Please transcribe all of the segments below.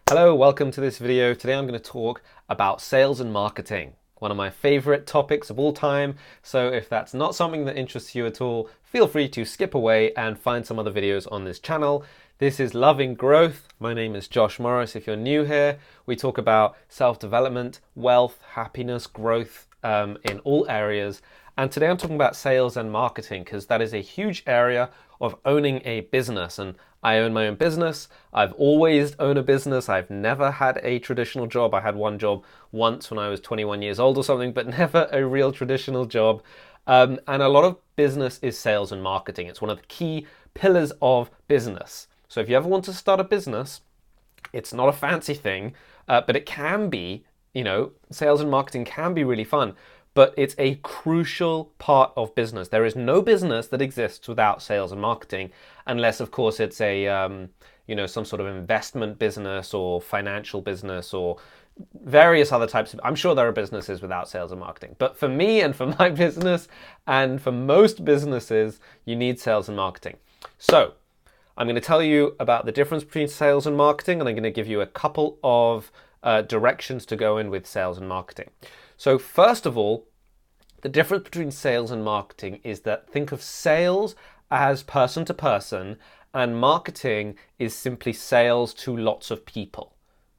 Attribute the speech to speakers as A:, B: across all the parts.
A: Hello, welcome to this video. Today I'm going to talk about sales and marketing, one of my favorite topics of all time. So if that's not something that interests you at all, feel free to skip away and find some other videos on this channel. This is Loving Growth. My name is Josh Morris. If you're new here, we talk about self-development, wealth, happiness, growth in all areas. And today I'm talking about sales and marketing because that is a huge area of owning a business. And I own my own business. I've always owned a business. I've never had a traditional job. I had one job once when I was 21 years old or something, but never a real traditional job. And a lot of business is sales and marketing. It's one of the key pillars of business. So if you ever want to start a business, it's not a fancy thing, but it can be, sales and marketing can be really fun. But it's a crucial part of business. There is no business that exists without sales and marketing, unless, of course, it's a some sort of investment business or financial business or various other types of. I'm sure there are businesses without sales and marketing, but for me and for my business and for most businesses, you need sales and marketing. So I'm going to tell you about the difference between sales and marketing, and I'm going to give you a couple of directions to go in with sales and marketing. So first of all, the difference between sales and marketing is that think of sales as person to person and marketing is simply sales to lots of people.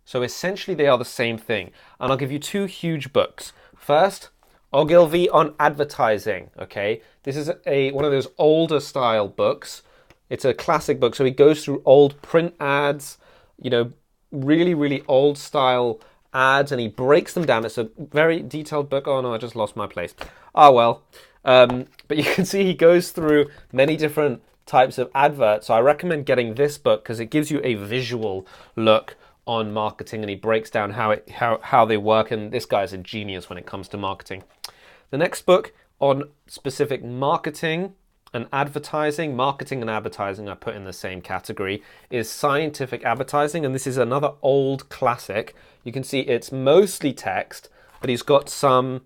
A: So essentially they are the same thing. And I'll give you two huge books. First, Gil V on advertising, okay? This is one of those older style books. It's a classic book. So he goes through old print ads, really, really old style ads, and he breaks them down. It's a very detailed book. Oh no, I just lost my place. Oh well. But you can see he goes through many different types of adverts. So I recommend getting this book because it gives you a visual look on marketing, and he breaks down how they work. And this guy's a genius when it comes to marketing. The next book on specific marketing and advertising, marketing and advertising I put in the same category, is Scientific Advertising, and this is another old classic. You can see it's mostly text, but he's got some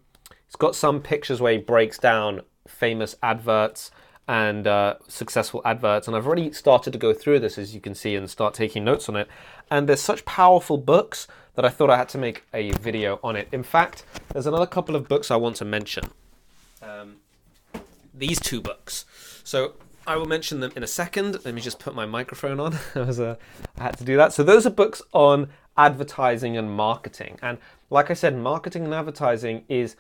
A: pictures where he breaks down famous adverts and successful adverts, and I've already started to go through this, as you can see, and start taking notes on it. And there's such powerful books that I thought I had to make a video on it. In fact, there's another couple of books I want to mention. These two books. So I will mention them in a second. Let me just put my microphone on. I had to do that. So those are books on advertising and marketing. And like I said, marketing and advertising is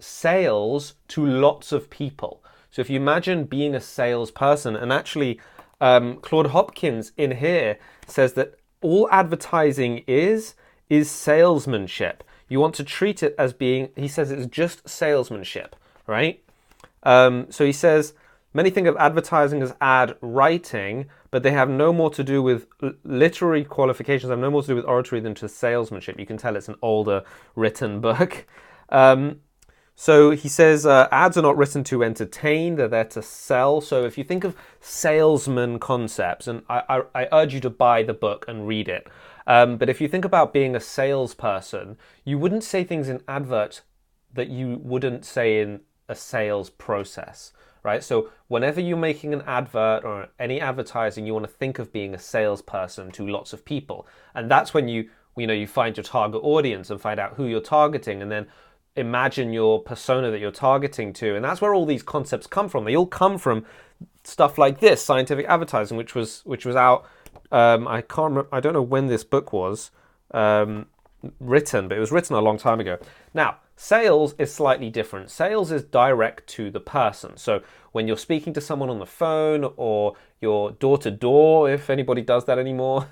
A: sales to lots of people. So if you imagine being a salesperson, and actually Claude Hopkins in here says that all advertising is salesmanship. You want to treat it as being, he says it's just salesmanship, right? So he says, many think of advertising as ad writing, but they have no more to do with literary qualifications, have no more to do with oratory than to salesmanship. You can tell it's an older written book. So he says, ads are not written to entertain, they're there to sell. So if you think of salesman concepts, and I urge you to buy the book and read it. But if you think about being a salesperson, you wouldn't say things in adverts that you wouldn't say in a sales process, right? So whenever you're making an advert or any advertising, you want to think of being a salesperson to lots of people. And that's when you find your target audience and find out who you're targeting, and then imagine your persona that you're targeting to. And that's where all these concepts come from. They all come from stuff like this, Scientific Advertising, which was out, I can't remember, I don't know when this book was written, but it was written a long time ago. Now, sales is slightly different. Sales is direct to the person. So when you're speaking to someone on the phone, or you're door to door, if anybody does that anymore,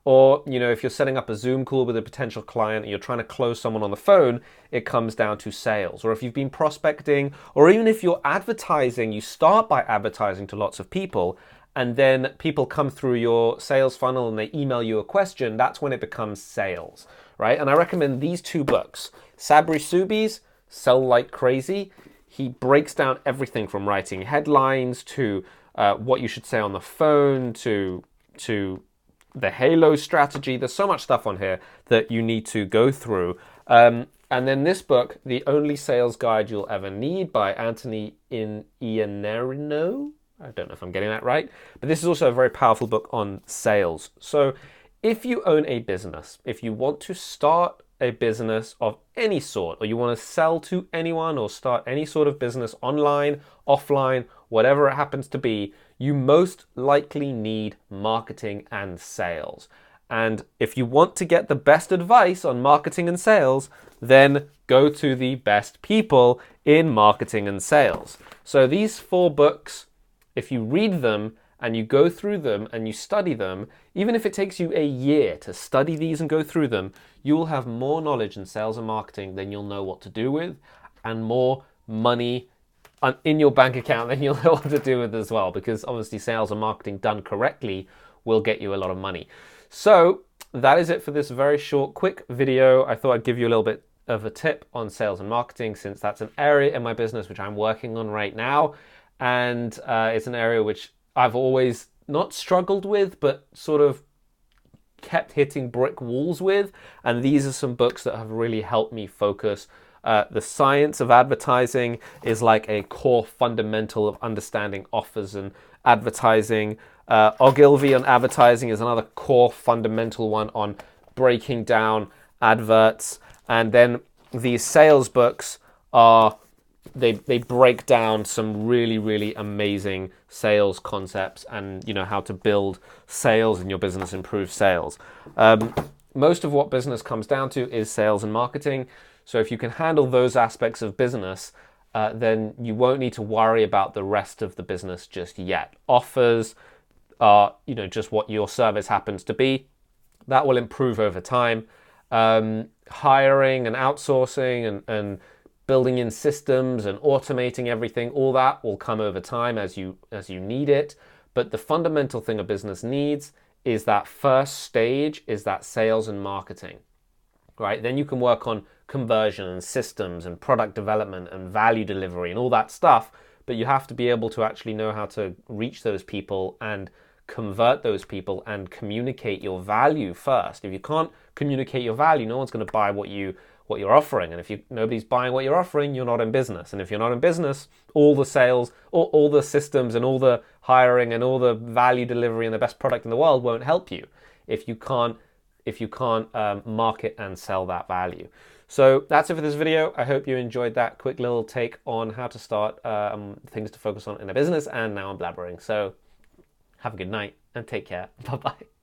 A: or if you're setting up a Zoom call with a potential client and you're trying to close someone on the phone, it comes down to sales. Or if you've been prospecting, or even if you're advertising, you start by advertising to lots of people, and then people come through your sales funnel and they email you a question. That's when it becomes sales, right? And I recommend these two books. Sabri Subi's Sell Like Crazy. He breaks down everything from writing headlines to what you should say on the phone to the Halo strategy. There's so much stuff on here that you need to go through. And then this book, The Only Sales Guide You'll Ever Need, by Anthony Iannarino. I don't know if I'm getting that right, but this is also a very powerful book on sales. So if you own a business, if you want to start a business of any sort, or you want to sell to anyone or start any sort of business online, offline, whatever it happens to be, you most likely need marketing and sales. And if you want to get the best advice on marketing and sales, then go to the best people in marketing and sales. So these 4 books, if you read them and you go through them and you study them, even if it takes you a year to study these and go through them, you will have more knowledge in sales and marketing than you'll know what to do with, and more money in your bank account than you'll know what to do with as well, because obviously sales and marketing done correctly will get you a lot of money. So that is it for this very short, quick video. I thought I'd give you a little bit of a tip on sales and marketing, since that's an area in my business which I'm working on right now. And it's an area which I've always not struggled with, but sort of kept hitting brick walls with. And these are some books that have really helped me focus. The Science of Advertising is like a core fundamental of understanding offers and advertising. Gil V on advertising is another core fundamental one on breaking down adverts. And then these sales books are, they break down some really amazing sales concepts, and how to build sales in your business, improve sales. Most of what business comes down to is sales and marketing. So if you can handle those aspects of business, then you won't need to worry about the rest of the business just yet. Offers are, just what your service happens to be. That will improve over time. Hiring and outsourcing and building in systems and automating everything, all that will come over time as you need it. But the fundamental thing a business needs is that first stage, is that sales and marketing, right? Then you can work on conversion and systems and product development and value delivery and all that stuff. But you have to be able to actually know how to reach those people and convert those people and communicate your value first. If you can't communicate your value, no one's going to buy what you're offering. And if nobody's buying what you're offering, you're not in business. And if you're not in business, all the sales, all the systems and all the hiring and all the value delivery and the best product in the world won't help you if you can't market and sell that value. So that's it for this video. I hope you enjoyed that quick little take on how to start things to focus on in a business. And now I'm blabbering. So have a good night and take care. Bye-bye.